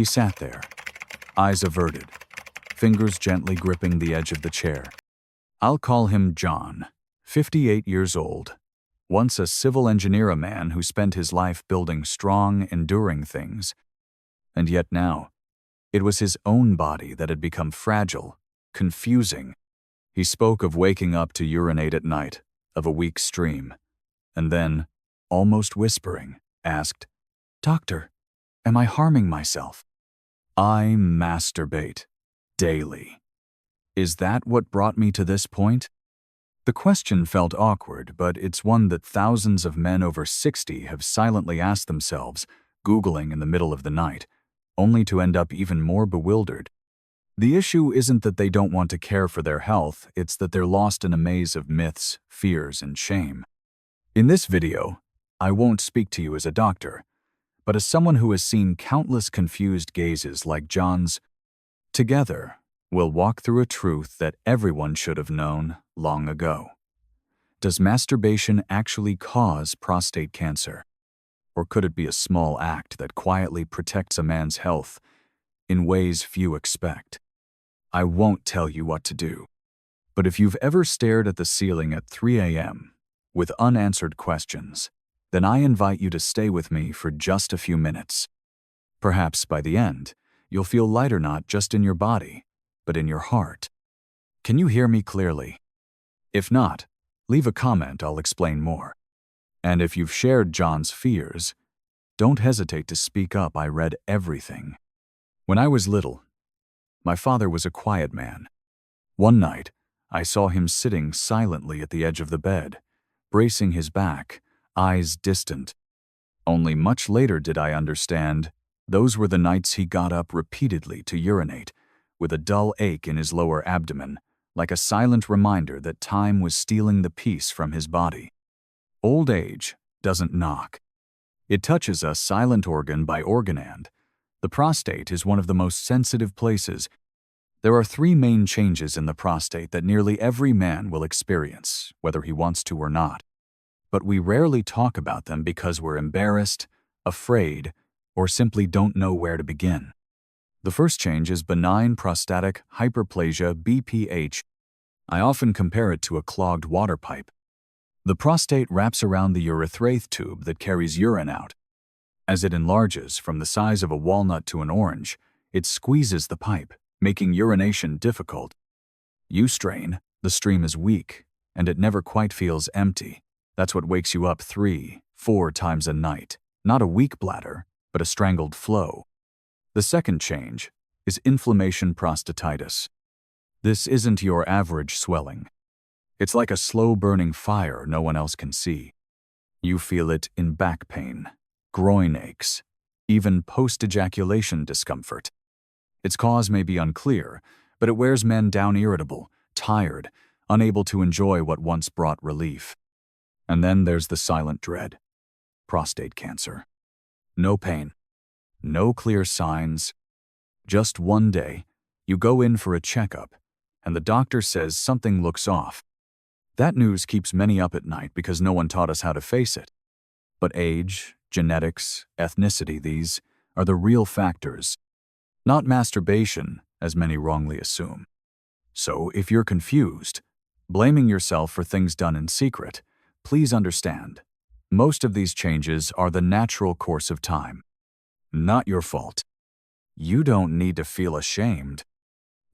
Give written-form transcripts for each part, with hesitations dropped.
He sat there, eyes averted, fingers gently gripping the edge of the chair. I'll call him John, 58 years old, once a civil engineer, a man who spent his life building strong, enduring things. And yet now, it was his own body that had become fragile, confusing. He spoke of waking up to urinate at night, of a weak stream, and then, almost whispering, asked, "Doctor, am I harming myself?" "I masturbate daily. Is that what brought me to this point?" The question felt awkward, but it's one that thousands of men over 60 have silently asked themselves, Googling in the middle of the night, only to end up even more bewildered. The issue isn't that they don't want to care for their health, it's that they're lost in a maze of myths, fears, and shame. In this video, I won't speak to you as a doctor, but as someone who has seen countless confused gazes like John's. Together, we'll walk through a truth that everyone should have known long ago. Does masturbation actually cause prostate cancer? Or could it be a small act that quietly protects a man's health in ways few expect? I won't tell you what to do, but if you've ever stared at the ceiling at 3 a.m. with unanswered questions, then I invite you to stay with me for just a few minutes. Perhaps by the end, you'll feel lighter not just in your body, but in your heart. Can you hear me clearly? If not, leave a comment, I'll explain more. And if you've shared John's fears, don't hesitate to speak up. I read everything. When I was little, my father was a quiet man. One night, I saw him sitting silently at the edge of the bed, bracing his back, eyes distant. Only much later did I understand those were the nights he got up repeatedly to urinate, with a dull ache in his lower abdomen, like a silent reminder that time was stealing the peace from his body. Old age doesn't knock. It touches us silent organ by organ, and the prostate is one of the most sensitive places. There are 3 main changes in the prostate that nearly every man will experience, whether he wants to or not. But we rarely talk about them because we're embarrassed, afraid, or simply don't know where to begin. The first change is benign prostatic hyperplasia, BPH. I often compare it to a clogged water pipe. The prostate wraps around the urethral tube that carries urine out. As it enlarges from the size of a walnut to an orange, it squeezes the pipe, making urination difficult. You strain, the stream is weak, and it never quite feels empty. That's what wakes you up 3, 4 times a night. Not a weak bladder, but a strangled flow. The second change is inflammation prostatitis. This isn't your average swelling. It's like a slow-burning fire no one else can see. You feel it in back pain, groin aches, even post-ejaculation discomfort. Its cause may be unclear, but it wears men down, irritable, tired, unable to enjoy what once brought relief. And then there's the silent dread: prostate cancer. No pain, no clear signs. Just one day, you go in for a checkup, and the doctor says something looks off. That news keeps many up at night because no one taught us how to face it. But age, genetics, ethnicity, these are the real factors, not masturbation, as many wrongly assume. So if you're confused, blaming yourself for things done in secret, please understand, most of these changes are the natural course of time. Not your fault. You don't need to feel ashamed.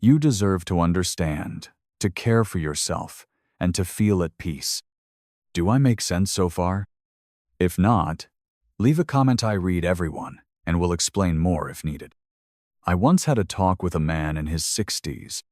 You deserve to understand, to care for yourself, and to feel at peace. Do I make sense so far? If not, leave a comment. I read everyone, and will explain more if needed. I once had a talk with a man in his 60s.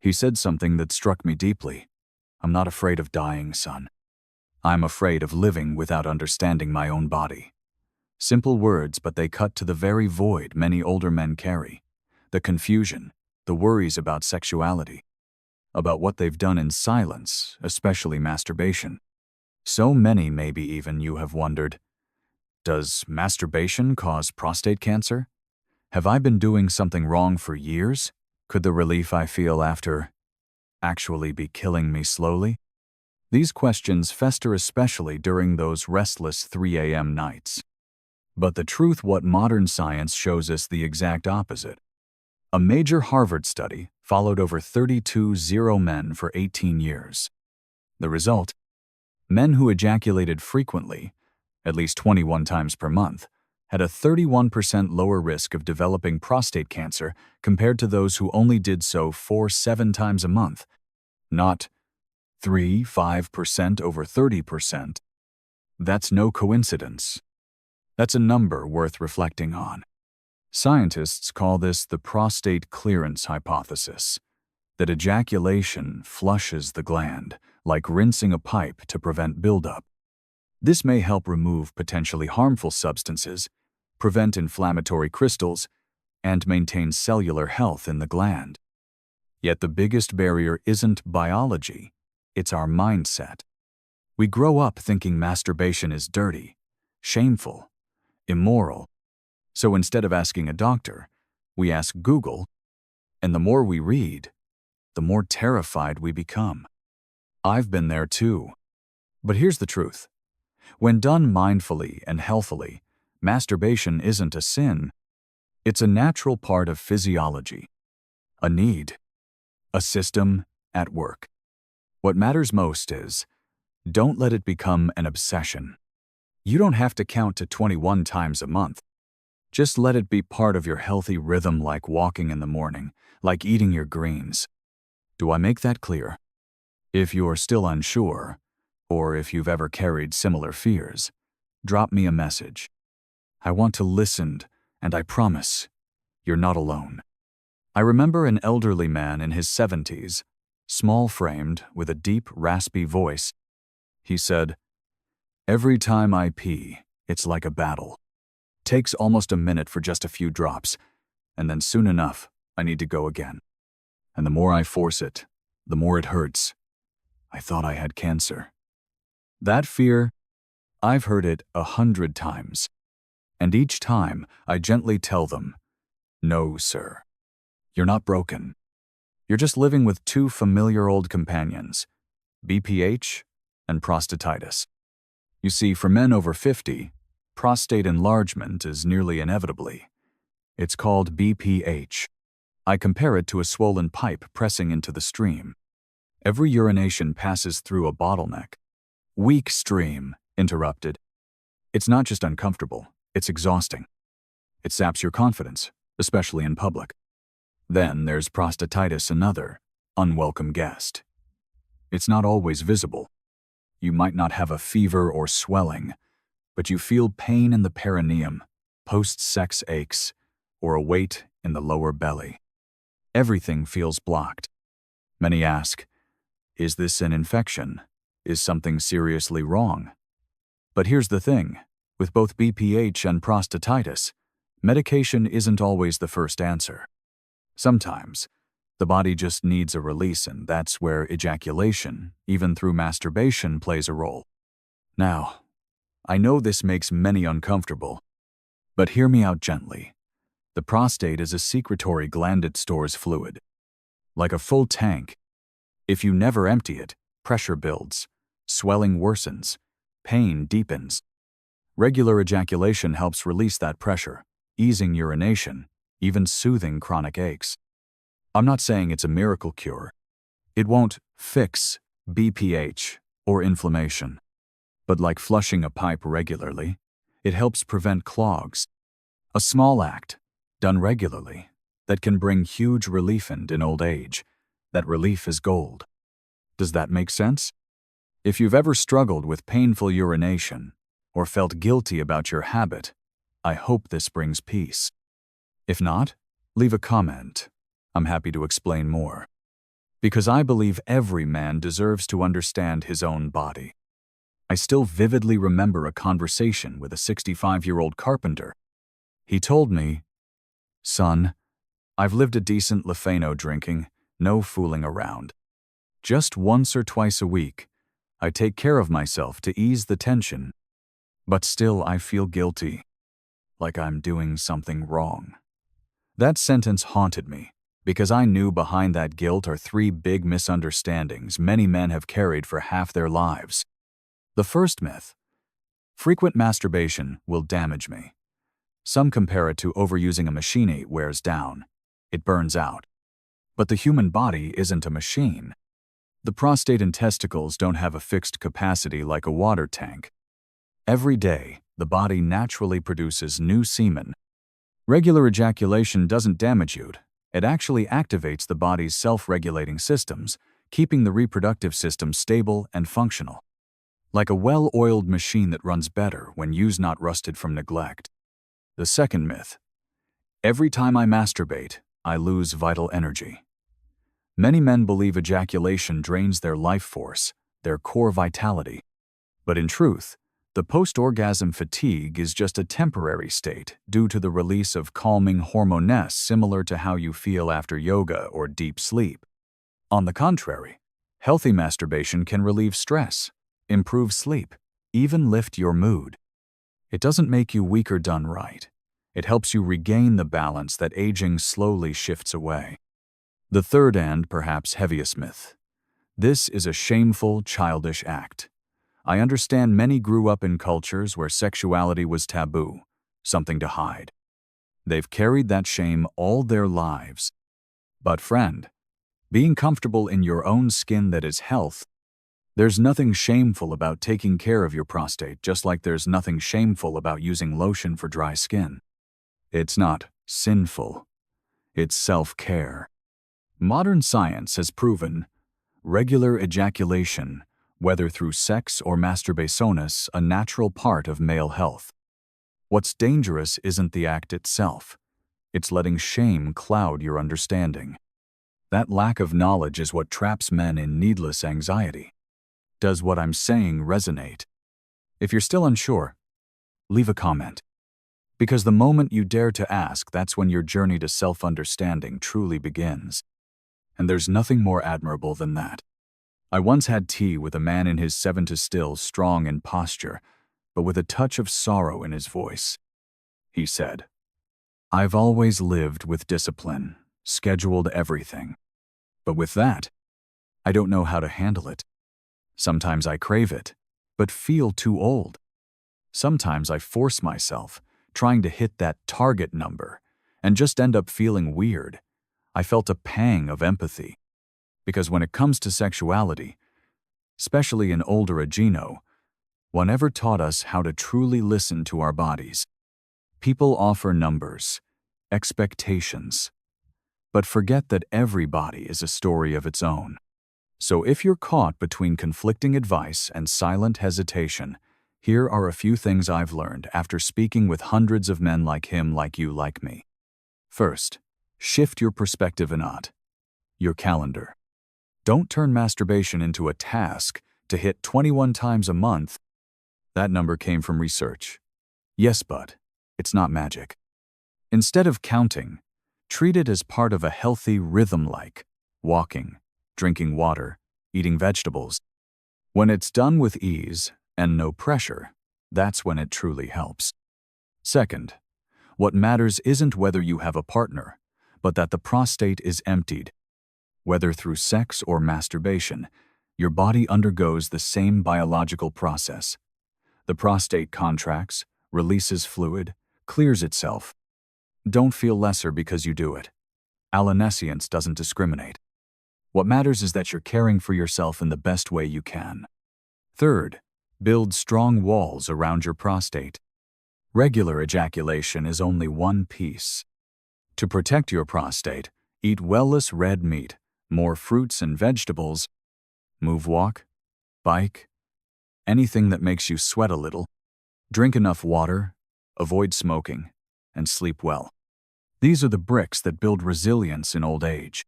He said something that struck me deeply. "I'm not afraid of dying, son. I'm afraid of living without understanding my own body." Simple words, but they cut to the very void many older men carry. The confusion, the worries about sexuality, about what they've done in silence, especially masturbation. So many, maybe even you have wondered, does masturbation cause prostate cancer? Have I been doing something wrong for years? Could the relief I feel after actually be killing me slowly? These questions fester especially during those restless 3 a.m. nights. But the truth, what modern science shows us the exact opposite. A major Harvard study followed over 32 men for 18 years. The result? Men who ejaculated frequently, at least 21 times per month, had a 31% lower risk of developing prostate cancer compared to those who only did so 4-7 times a month. Not 3-5% over 30%. That's no coincidence. That's a number worth reflecting on. Scientists call this the prostate clearance hypothesis, that ejaculation flushes the gland, like rinsing a pipe to prevent buildup. This may help remove potentially harmful substances, prevent inflammatory crystals, and maintain cellular health in the gland. Yet the biggest barrier isn't biology, it's our mindset. We grow up thinking masturbation is dirty, shameful, immoral. So instead of asking a doctor, we ask Google, and the more we read, the more terrified we become. I've been there too. But here's the truth. When done mindfully and healthily, masturbation isn't a sin. It's a natural part of physiology, a need, a system at work. What matters most is, don't let it become an obsession. You don't have to count to 21 times a month. Just let it be part of your healthy rhythm, like walking in the morning, like eating your greens. Do I make that clear? If you're still unsure, or if you've ever carried similar fears, drop me a message. I want to listen, and I promise, you're not alone. I remember an elderly man in his 70s, small-framed, with a deep, raspy voice. He said, "Every time I pee, it's like a battle. Takes almost a minute for just a few drops, and then soon enough, I need to go again. And the more I force it, the more it hurts. I thought I had cancer." That fear, I've heard it 100 times. And each time, I gently tell them, "No, sir. You're not broken. You're just living with two familiar old companions, BPH and prostatitis." You see, for men over 50, prostate enlargement is nearly inevitably. It's called BPH. I compare it to a swollen pipe pressing into the stream. Every urination passes through a bottleneck. "Weak stream," interrupted. It's not just uncomfortable, it's exhausting. It saps your confidence, especially in public. Then there's prostatitis, another unwelcome guest. It's not always visible. You might not have a fever or swelling, but you feel pain in the perineum, post-sex aches, or a weight in the lower belly. Everything feels blocked. Many ask, is this an infection? Is something seriously wrong? But here's the thing, with both BPH and prostatitis, medication isn't always the first answer. Sometimes, the body just needs a release, and that's where ejaculation, even through masturbation, plays a role. Now, I know this makes many uncomfortable, but hear me out gently. The prostate is a secretory gland. It stores fluid. Like a full tank. If you never empty it, pressure builds, swelling worsens, pain deepens. Regular ejaculation helps release that pressure, easing urination, even soothing chronic aches. I'm not saying it's a miracle cure. It won't fix BPH or inflammation. But like flushing a pipe regularly, it helps prevent clogs. A small act, done regularly, that can bring huge relief, and in old age, that relief is gold. Does that make sense? If you've ever struggled with painful urination or felt guilty about your habit, I hope this brings peace. If not, leave a comment. I'm happy to explain more. Because I believe every man deserves to understand his own body. I still vividly remember a conversation with a 65-year-old carpenter. He told me, "Son, I've lived a decent Lefano drinking, no fooling around. Just once or twice a week, I take care of myself to ease the tension. But still I feel guilty, like I'm doing something wrong." That sentence haunted me, because I knew behind that guilt are three big misunderstandings many men have carried for half their lives. The first myth: frequent masturbation will damage me. Some compare it to overusing a machine. It wears down. It burns out. But the human body isn't a machine. The prostate and testicles don't have a fixed capacity like a water tank. Every day, the body naturally produces new semen. Regular ejaculation doesn't damage you. It actually activates the body's self-regulating systems, keeping the reproductive system stable and functional. Like a well-oiled machine that runs better when used, not rusted from neglect. The second myth. Every time I masturbate, I lose vital energy. Many men believe ejaculation drains their life force, their core vitality. But in truth, the post-orgasm fatigue is just a temporary state due to the release of calming hormones similar to how you feel after yoga or deep sleep. On the contrary, healthy masturbation can relieve stress, improve sleep, even lift your mood. It doesn't make you weaker done right. It helps you regain the balance that aging slowly shifts away. The third and perhaps heaviest myth. This is a shameful, childish act. I understand many grew up in cultures where sexuality was taboo, something to hide. They've carried that shame all their lives. But friend, being comfortable in your own skin, that is health. There's nothing shameful about taking care of your prostate, just like there's nothing shameful about using lotion for dry skin. It's not sinful. It's self-care. Modern science has proven regular ejaculation, whether through sex or masturbation, is a natural part of male health. What's dangerous isn't the act itself. It's letting shame cloud your understanding. That lack of knowledge is what traps men in needless anxiety. Does what I'm saying resonate? If you're still unsure, leave a comment. Because the moment you dare to ask, that's when your journey to self-understanding truly begins. And there's nothing more admirable than that. I once had tea with a man in his 70s, still strong in posture, but with a touch of sorrow in his voice. He said, "I've always lived with discipline, scheduled everything. But with that, I don't know how to handle it. Sometimes I crave it, but feel too old. Sometimes I force myself, trying to hit that target number, and just end up feeling weird." I felt a pang of empathy. Because when it comes to sexuality, especially in older Agino, one never taught us how to truly listen to our bodies. People offer numbers, expectations, but forget that every body is a story of its own. So if you're caught between conflicting advice and silent hesitation, here are a few things I've learned after speaking with hundreds of men like him, like you, like me. First, shift your perspective and not your calendar. Don't turn masturbation into a task to hit 21 times a month. That number came from research. Yes, but it's not magic. Instead of counting, treat it as part of a healthy rhythm, like walking, drinking water, eating vegetables. When it's done with ease and no pressure, that's when it truly helps. Second, what matters isn't whether you have a partner, but that the prostate is emptied. Whether through sex or masturbation, your body undergoes the same biological process. The prostate contracts, releases fluid, clears itself. Don't feel lesser because you do it. Allonescience doesn't discriminate. What matters is that you're caring for yourself in the best way you can. Third, build strong walls around your prostate. Regular ejaculation is only one piece. To protect your prostate, eat well-less red meat, more fruits and vegetables, walk, bike, anything that makes you sweat a little, drink enough water, avoid smoking, and sleep well. These are the bricks that build resilience in old age.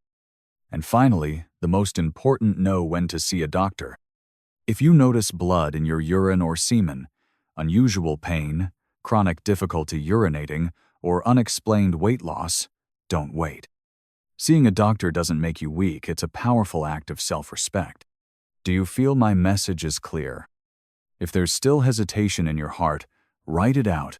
And finally, the most important, know when to see a doctor. If you notice blood in your urine or semen, unusual pain, chronic difficulty urinating, or unexplained weight loss, don't wait. Seeing a doctor doesn't make you weak, it's a powerful act of self-respect. Do you feel my message is clear? If there's still hesitation in your heart, write it out.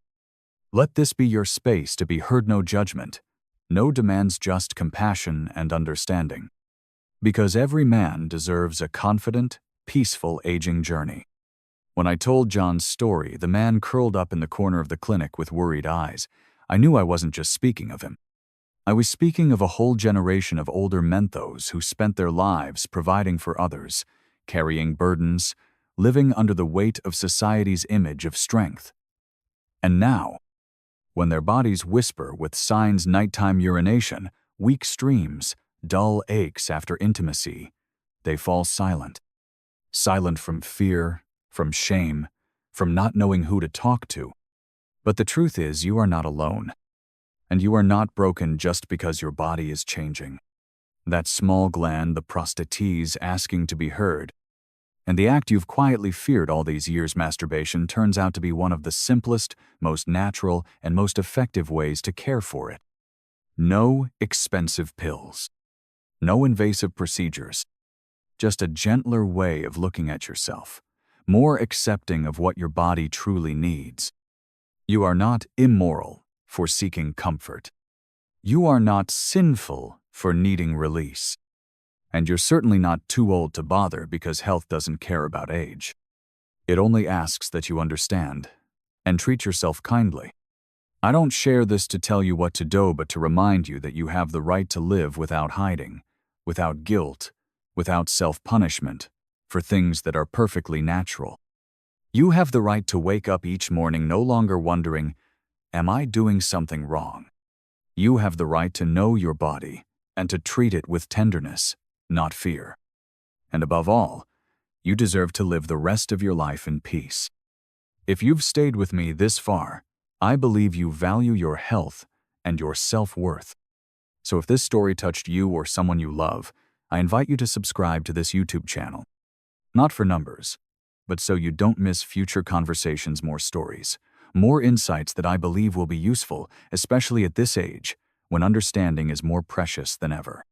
Let this be your space to be heard, no judgment, no demands, just compassion and understanding. Because every man deserves a confident, peaceful aging journey. When I told John's story, the man curled up in the corner of the clinic with worried eyes. I knew I wasn't just speaking of him. I was speaking of a whole generation of older menthos who spent their lives providing for others, carrying burdens, living under the weight of society's image of strength. And now, when their bodies whisper with signs nighttime urination, weak streams, dull aches after intimacy, they fall silent. Silent from fear, from shame, from not knowing who to talk to. But the truth is, you are not alone. And you are not broken just because your body is changing. That small gland, the prostate, asking to be heard. And the act you've quietly feared all these years, masturbation, turns out to be one of the simplest, most natural, and most effective ways to care for it. No expensive pills. No invasive procedures. Just a gentler way of looking at yourself, more accepting of what your body truly needs. You are not immoral for seeking comfort. You are not sinful for needing release. And you're certainly not too old to bother, because health doesn't care about age. It only asks that you understand and treat yourself kindly. I don't share this to tell you what to do, but to remind you that you have the right to live without hiding, without guilt, without self-punishment, for things that are perfectly natural. You have the right to wake up each morning no longer wondering, am I doing something wrong? You have the right to know your body and to treat it with tenderness, not fear. And above all, you deserve to live the rest of your life in peace. If you've stayed with me this far, I believe you value your health and your self-worth. So if this story touched you or someone you love, I invite you to subscribe to this YouTube channel. Not for numbers, but so you don't miss future conversations, more stories, more insights that I believe will be useful, especially at this age, when understanding is more precious than ever.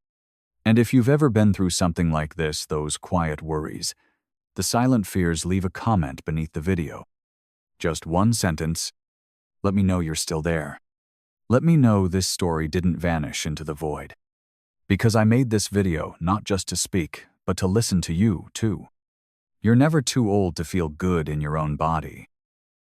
And if you've ever been through something like this, those quiet worries, the silent fears, leave a comment beneath the video. Just one sentence. Let me know you're still there. Let me know this story didn't vanish into the void. Because I made this video not just to speak, but to listen to you, too. You're never too old to feel good in your own body.